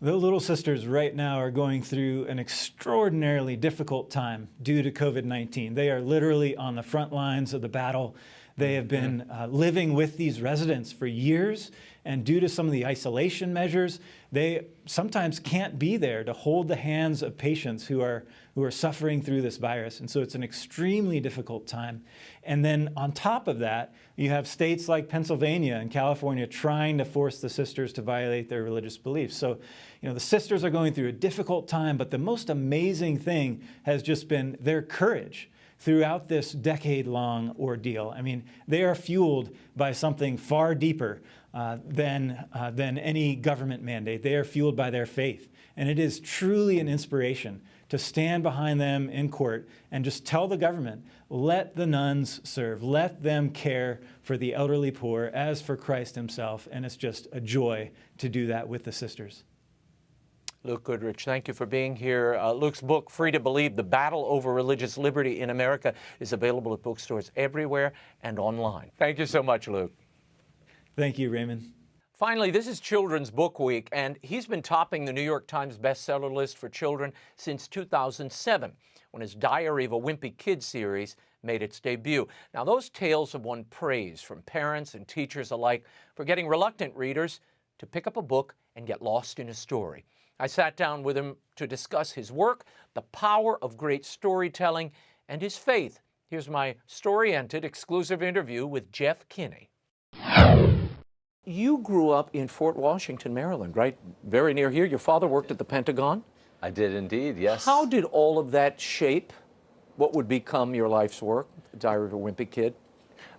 The Little Sisters right now are going through an extraordinarily difficult time due to COVID-19. They are literally on the front lines of the battle. They have been living with these residents for years, and due to some of the isolation measures, they sometimes can't be there to hold the hands of patients who are suffering through this virus. And so it's an extremely difficult time. And then on top of that, you have states like Pennsylvania and California trying to force the sisters to violate their religious beliefs. So, the sisters are going through a difficult time, but the most amazing thing has just been their courage throughout this decade-long ordeal. I mean, they are fueled by something far deeper than any government mandate. They are fueled by their faith. And it is truly an inspiration to stand behind them in court and just tell the government, let the nuns serve, let them care for the elderly poor as for Christ himself. And it's just a joy to do that with the sisters. Luke Goodrich, thank you for being here. Luke's book, Free to Believe, The Battle Over Religious Liberty in America, is available at bookstores everywhere and online. Thank you so much, Luke. Thank you, Raymond. Finally, this is Children's Book Week, and he's been topping the New York Times bestseller list for children since 2007, when his Diary of a Wimpy Kid series made its debut. Now, those tales have won praise from parents and teachers alike for getting reluctant readers to pick up a book and get lost in a story. I sat down with him to discuss his work, the power of great storytelling, and his faith. Here's my story-ented exclusive interview with Jeff Kinney. You grew up in Fort Washington, Maryland, right? Very near here. Your father worked at the Pentagon? I did indeed, yes. How did all of that shape what would become your life's work, Diary of a Wimpy Kid?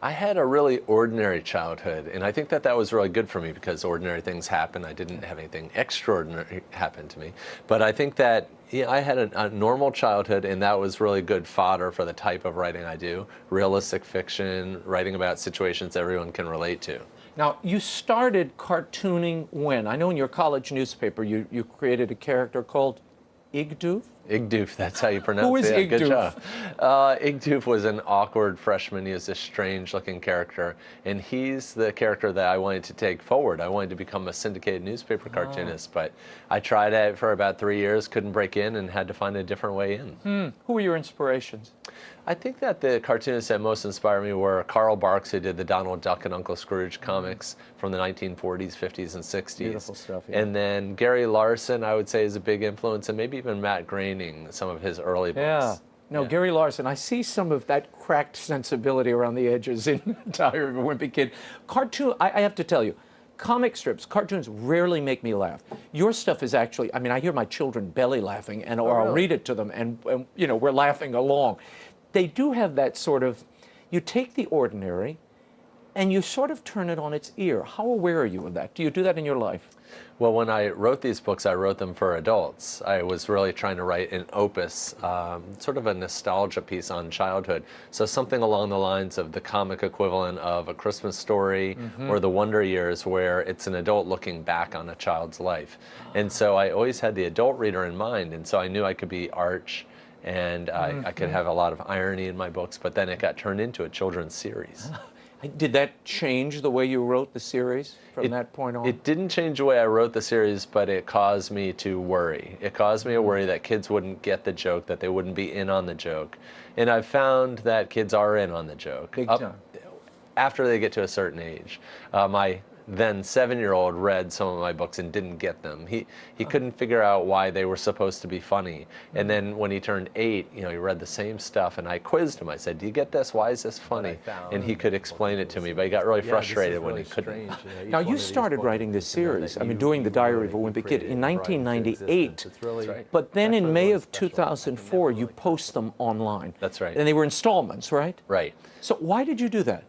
I had a really ordinary childhood, and I think that that was really good for me because ordinary things happen. I didn't have anything extraordinary happen to me. But I think that I had a normal childhood, and that was really good fodder for the type of writing I do. Realistic fiction, writing about situations everyone can relate to. Now, you started cartooning when? I know in your college newspaper you created a character called Igdoof? Igdoof, that's how you pronounce it. Who is Yeah, good Igdoof? job. Igdoof was an awkward freshman. He was a strange-looking character, and he's the character that I wanted to take forward. I wanted to become a syndicated newspaper cartoonist, but I tried it for about 3 years, couldn't break in, and had to find a different way in. Who were your inspirations? I think that the cartoonists that most inspired me were Carl Barks, who did the Donald Duck and Uncle Scrooge comics from the 1940s, 50s, and 60s. Beautiful stuff, yeah. And then Gary Larson, I would say, is a big influence, and maybe even Matt Groening, some of his early books. Yeah. No, Gary Larson, I see some of that cracked sensibility around the edges in Diary of a Wimpy Kid. Cartoon, I have to tell you, comic strips, cartoons rarely make me laugh. Your stuff is actually, I mean, I hear my children belly laughing, and or I'll read it to them, and you know, we're laughing along. They do have that sort of, you take the ordinary and you sort of turn it on its ear. How aware are you of that? Do you do that in your life? Well, when I wrote these books, I wrote them for adults. I was really trying to write an opus, sort of a nostalgia piece on childhood. So something along the lines of the comic equivalent of A Christmas Story or The Wonder Years, where it's an adult looking back on a child's life. And so I always had the adult reader in mind, and so I knew I could be arch, and I could have a lot of irony in my books, but then it got turned into a children's series. Did that change the way you wrote the series from that point on? It didn't change the way I wrote the series, but it caused me to worry. It caused me to worry that kids wouldn't get the joke, that they wouldn't be in on the joke. And I've found that kids are in on the joke. Big time. After they get to a certain age. My then 7-year-old read some of my books and didn't get them. He couldn't figure out why they were supposed to be funny. And then when he turned 8, you know, he read the same stuff, and I quizzed him. I said, "Do you get this? Why is this funny?" And he could explain it to me, but he got really frustrated when he couldn't. Now, you started writing this series, I mean, doing the Diary of a Wimpy Kid in 1998. But then in May of 2004, you post them online. That's right. And they were installments, right? Right. So why did you do that?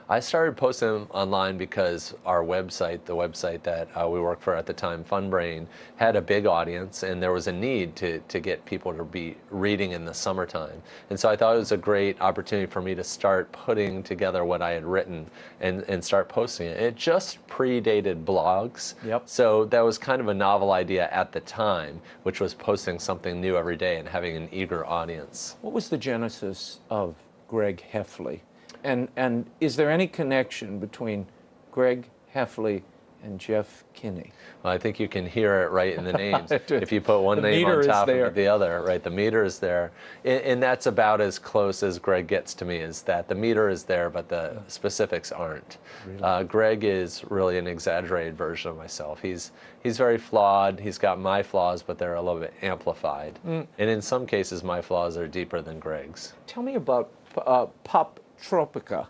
I started posting them online because our website, the website that we worked for at the time, FunBrain, had a big audience, and there was a need to get people to be reading in the summertime. And so I thought it was a great opportunity for me to start putting together what I had written and start posting it. It just predated blogs. Yep. So that was kind of a novel idea at the time, which was posting something new every day and having an eager audience. What was the genesis of Greg Heffley? And is there any connection between Greg Heffley and Jeff Kinney? Well, I think you can hear it right in the names. If you put one name on top of the other, right, the meter is there. And that's about as close as Greg gets to me, is that the meter is there, but the specifics aren't. Really? Greg is really an exaggerated version of myself. He's very flawed. He's got my flaws, but they're a little bit amplified. And in some cases, my flaws are deeper than Greg's. Tell me about Pop Tropica.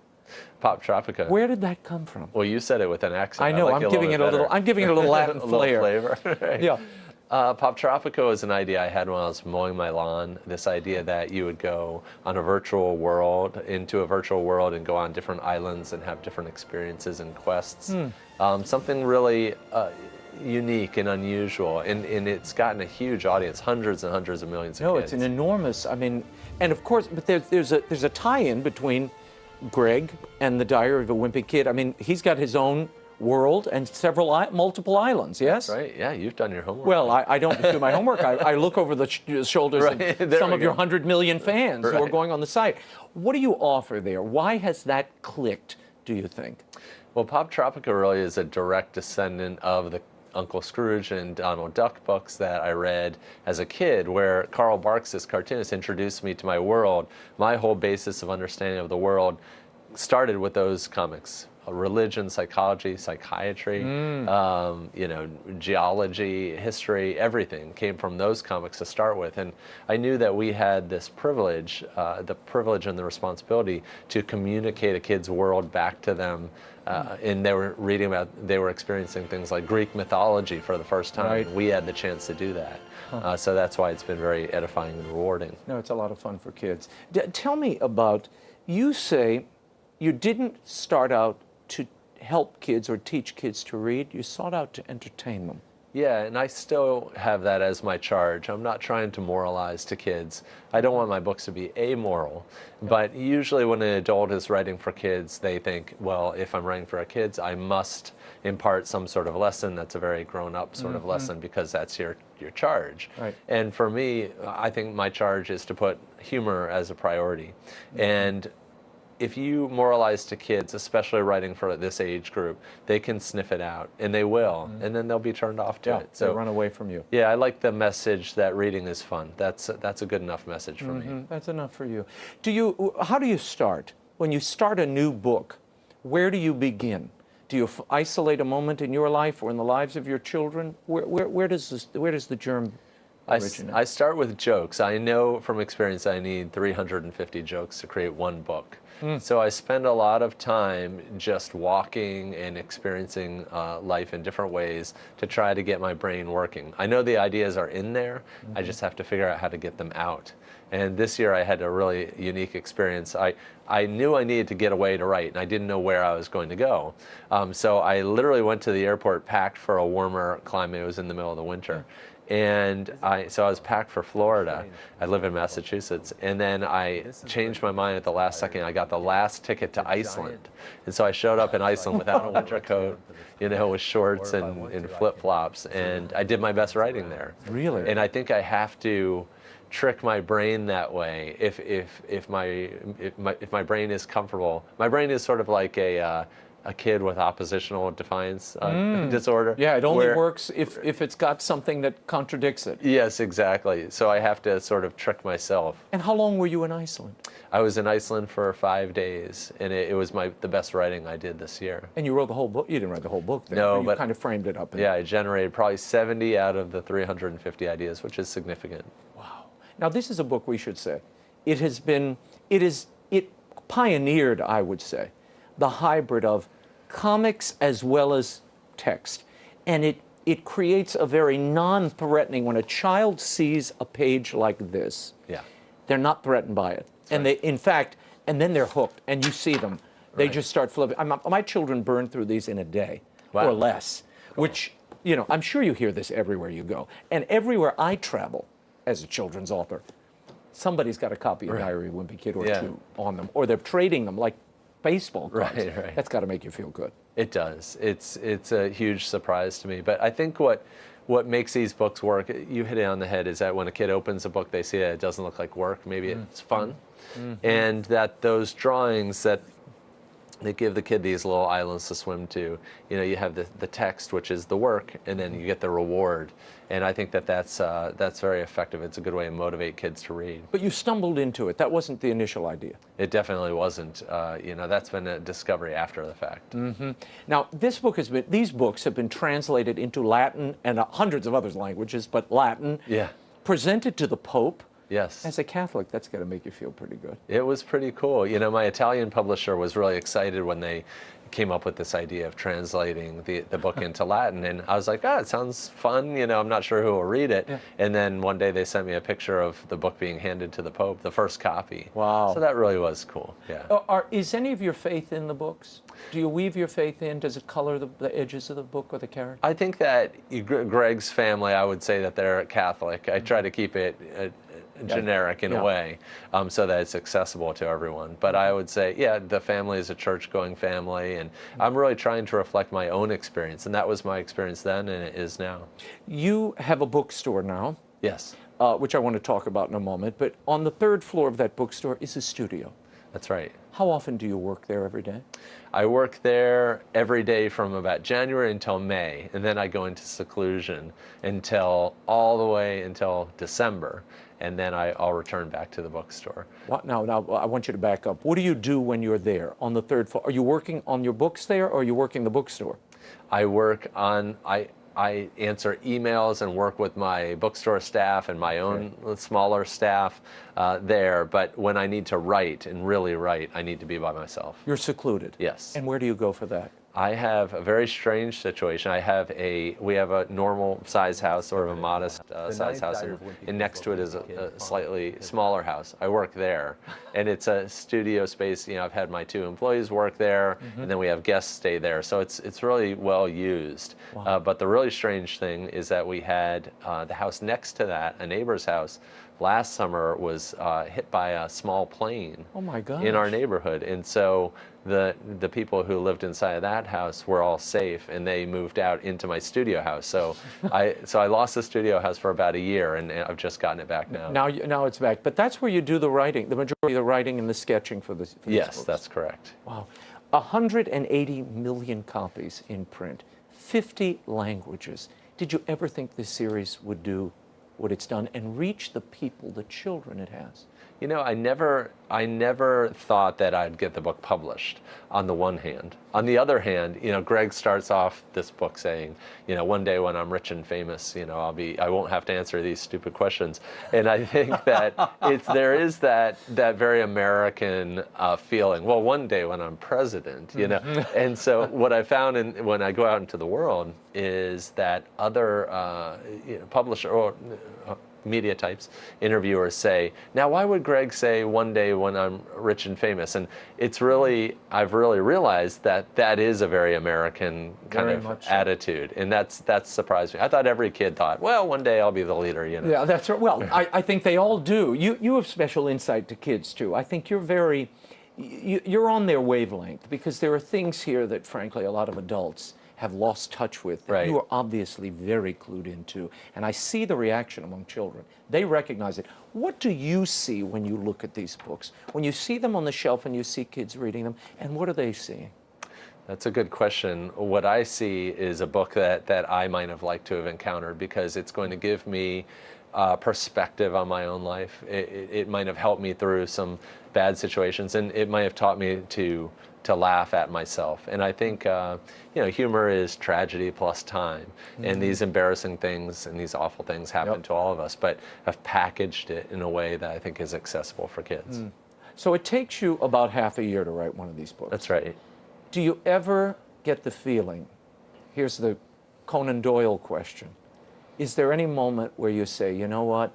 Pop Tropica. Where did that come from? Well, you said it with an accent. I know. I'm giving it a little Latin flair. Right. Yeah. Pop Tropica was an idea I had when I was mowing my lawn. This idea that you would go on a virtual world, into a virtual world, and go on different islands and have different experiences and quests. Something really unique and unusual, and it's gotten a huge audience, hundreds and hundreds of millions of kids. No, it's an enormous. I mean, and of course, but there's a tie-in between Greg and the Diary of a Wimpy Kid. I mean, he's got his own world and multiple islands. Yes. That's right. Yeah, you've done your homework. Well, I don't do my homework. I look over the shoulders of some of your 100 million fans who are going on the site. What do you offer there? Why has that clicked, do you think? Well, Pop Tropica really is a direct descendant of the Uncle Scrooge and Donald Duck books that I read as a kid, where Carl Barks, this cartoonist, introduced me to my world. My whole basis of understanding of the world started with those comics. Religion, psychology, psychiatry, geology, history, everything came from those comics to start with. And I knew that we had this privilege, the privilege and the responsibility to communicate a kid's world back to them. And they were experiencing things like Greek mythology for the first time. Right. We had the chance to do that. So that's why it's been very edifying and rewarding. No, it's a lot of fun for kids. Tell me about, you say you didn't start out to help kids or teach kids to read. You sought out to entertain them. Yeah, and I still have that as my charge. I'm not trying to moralize to kids. I don't want my books to be amoral, but usually when an adult is writing for kids, they think, well, if I'm writing for kids, I must impart some sort of lesson that's a very grown-up sort of lesson because that's your charge. Right. And for me, I think my charge is to put humor as a priority. And if you moralize to kids, especially writing for this age group, they can sniff it out, and they will, and then they'll be turned off to it. So they run away from you. Yeah, I like the message that reading is fun. That's a good enough message for me. That's enough for you. How do you start? When you start a new book, where do you begin? Do you isolate a moment in your life or in the lives of your children? Where does the germ originate? I start with jokes. I know from experience I need 350 jokes to create one book. So I spend a lot of time just walking and experiencing life in different ways to try to get my brain working. I know the ideas are in there. I just have to figure out how to get them out. And this year I had a really unique experience. I knew I needed to get away to write, and I didn't know where I was going to go. So I literally went to the airport packed for a warmer climate. It was in the middle of the winter. And so I was packed for Florida. I live in Massachusetts. And then I changed my mind at the last second. I got the last ticket to Iceland. And so I showed up in Iceland without a winter coat, with shorts and flip-flops. And I did my best writing there. Really? And I think I have to trick my brain that way. If my brain is comfortable, my brain is sort of like a kid with oppositional defiance disorder. Yeah, it only works if it's got something that contradicts it. Yes, exactly. So I have to sort of trick myself. And how long were you in Iceland? I was in Iceland for 5 days, and it was the best writing I did this year. And you wrote the whole book? You didn't write the whole book then. No, you but kind of framed it up. Yeah, I generated probably 70 out of the 350 ideas, which is significant. Wow. Now this is a book, we should say. It pioneered, I would say, the hybrid of comics as well as text. And it creates a very non-threatening, when a child sees a page like this, they're not threatened by it. That's and right. In fact, and then they're hooked, and you see them. They just start flipping. My children burn through these in a day or less, which, I'm sure you hear this everywhere you go. And everywhere I travel as a children's author, somebody's got a copy of Diary of a Wimpy Kid or two on them, or they're trading them like baseball cards. Right. That's got to make you feel good. It does. It's a huge surprise to me. But I think what makes these books work, you hit it on the head, is that when a kid opens a book, they see that it doesn't look like work. Maybe it's fun. And that those drawings that they give the kid these little islands to swim to. You have the text, which is the work, and then you get the reward. And I think that's very effective. It's a good way to motivate kids to read. But you stumbled into it. That wasn't the initial idea. It definitely wasn't. That's been a discovery after the fact. Now, these books have been translated into Latin and hundreds of other languages, but Latin. Yeah. Presented to the Pope. Yes. As a Catholic, that's got to make you feel pretty good. It was pretty cool. My Italian publisher was really excited when they came up with this idea of translating the book into Latin. And I was like, it sounds fun. I'm not sure who will read it. Yeah. And then one day they sent me a picture of the book being handed to the Pope, the first copy. Wow. So that really was cool. Yeah. Is any of your faith in the books? Do you weave your faith in? Does it color the edges of the book or the character? I think that Greg's family, I would say that they're Catholic. I try to keep it generic in a way, so that it's accessible to everyone. But I would say, the family is a church-going family, and I'm really trying to reflect my own experience, and that was my experience then, and it is now. You have a bookstore now. Yes. Which I want to talk about in a moment, but on the third floor of that bookstore is a studio. That's right. How often do you work there every day? I work there every day from about January until May, and then I go into seclusion all the way until December, and then I'll return back to the bookstore. Now, I want you to back up. What do you do when you're there on the third floor? Are you working on your books there, or are you working the bookstore? I work on, I answer emails and work with my bookstore staff and my own smaller staff there. But when I need to write and really write, I need to be by myself. You're secluded? Yes. And where do you go for that? I have a very strange situation. We have a normal size house, sort of a modest size house, and next to it is a slightly smaller house. I work there, and it's a studio space. I've had my 2 employees work there, and then we have guests stay there. So it's really well used. Wow. But the really strange thing is that we had the house next to that, a neighbor's house, last summer was hit by a small plane. Oh my gosh. In our neighborhood, and so the people who lived inside of that house were all safe, and they moved out into my studio house. So I lost the studio house for about a year, and I've just gotten it back now. Now it's back. But that's where you do the writing, the majority of the writing and the sketching for these Yes, books. that's correct. Wow. 180 million copies in print, 50 languages. Did you ever think this series would do what it's done and reach the people, the children it has? I never thought that I'd get the book published, on the one hand. On the other hand, Greg starts off this book saying, one day when I'm rich and famous, I won't have to answer these stupid questions. And I think that there is that very American feeling. Well, one day when I'm president, And so what I found when I go out into the world is that other publisher or media types, interviewers say, now why would Greg say one day when I'm rich and famous? And I've really realized that is a very American kind of attitude, and that's surprised me. I thought every kid thought, well, one day I'll be the leader, Yeah, that's right. Well, I think they all do. You have special insight to kids too. I think you're on their wavelength, because there are things here that frankly a lot of adults have lost touch with, that right. You are obviously very clued into. And I see the reaction among children. They recognize it. What do you see when you look at these books? When you see them on the shelf and you see kids reading them, and what are they seeing? That's a good question. What I see is a book that I might have liked to have encountered, because it's going to give me perspective on my own life. It might have helped me through some bad situations, and it might have taught me to laugh at myself. And I think humor is tragedy plus time. And these embarrassing things and these awful things happen to all of us, but I've packaged it in a way that I think is accessible for kids. So it takes you about half a year to write one of these books. That's right. Do you ever get the feeling, here's the Conan Doyle question, is there any moment where you say, you know what,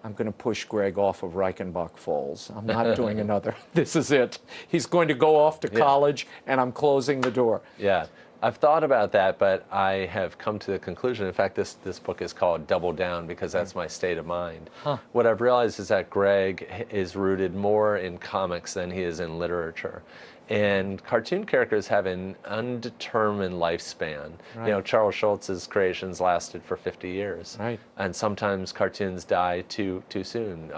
I'm going to push Greg off of Reichenbach Falls. I'm not doing another. This is it. He's going to go off to college, and I'm closing the door. Yeah, I've thought about that, but I have come to the conclusion. In fact, this book is called Double Down, because that's my state of mind. What I've realized is that Greg is rooted more in comics than he is in literature. And cartoon characters have an undetermined lifespan. Right. Charles Schultz's creations lasted for 50 years. Right. And sometimes cartoons die too soon.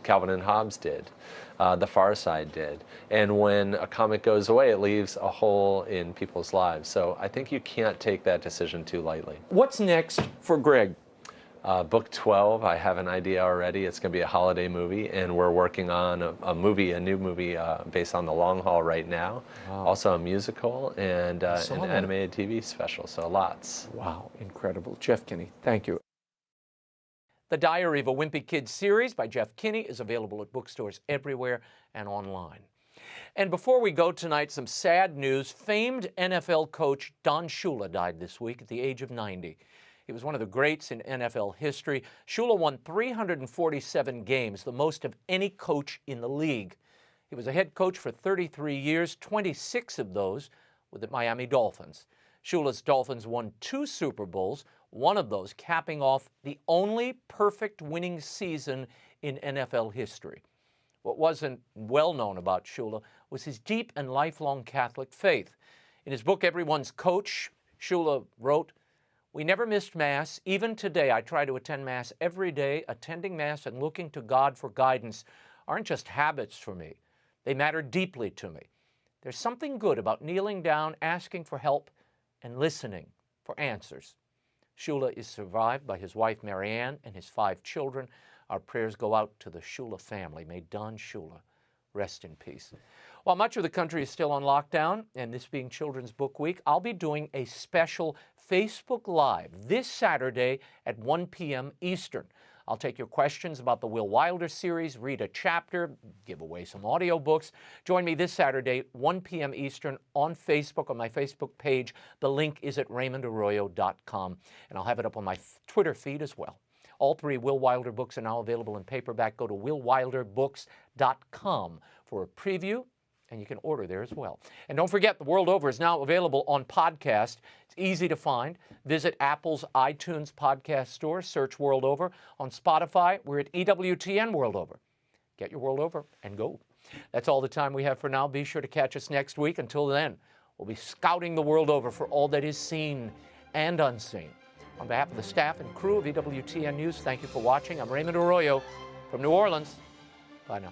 Calvin and Hobbes did. The Far Side did. And when a comic goes away, it leaves a hole in people's lives. So I think you can't take that decision too lightly. What's next for Greg? Book 12, I have an idea already. It's going to be a holiday movie, and we're working on a new movie based on The Long Haul right now. Wow. Also a musical and an animated TV special, so lots. Wow, incredible. Jeff Kinney, thank you. The Diary of a Wimpy Kid series by Jeff Kinney is available at bookstores everywhere and online. And before we go tonight, some sad news. Famed NFL coach Don Shula died this week at the age of 90. He was one of the greats in NFL history. Shula won 347 games, the most of any coach in the league. He was a head coach for 33 years, 26 of those with the Miami Dolphins. Shula's Dolphins won 2 Super Bowls, one of those capping off the only perfect winning season in NFL history. What wasn't well known about Shula was his deep and lifelong Catholic faith. In his book, Everyone's Coach, Shula wrote, "We never missed Mass. Even today, I try to attend Mass every day. Attending Mass and looking to God for guidance aren't just habits for me. They matter deeply to me. There's something good about kneeling down, asking for help, and listening for answers." Shula is survived by his wife, Marianne, and his 5 children. Our prayers go out to the Shula family. May Don Shula rest in peace. While much of the country is still on lockdown, and this being Children's Book Week, I'll be doing a special Facebook Live this Saturday at 1 p.m. Eastern. I'll take your questions about the Will Wilder series, read a chapter, give away some audiobooks. Join me this Saturday, 1 p.m. Eastern, on Facebook, on my Facebook page. The link is at raymondarroyo.com, and I'll have it up on my Twitter feed as well. All 3 Will Wilder books are now available in paperback. Go to willwilderbooks.com for a preview, and you can order there as well. And don't forget, The World Over is now available on podcast. It's easy to find. Visit Apple's iTunes podcast store, search World Over. On Spotify, we're at EWTN World Over. Get your World Over and go. That's all the time we have for now. Be sure to catch us next week. Until then, we'll be scouting the world over for all that is seen and unseen. On behalf of the staff and crew of EWTN News, thank you for watching. I'm Raymond Arroyo from New Orleans. Bye now.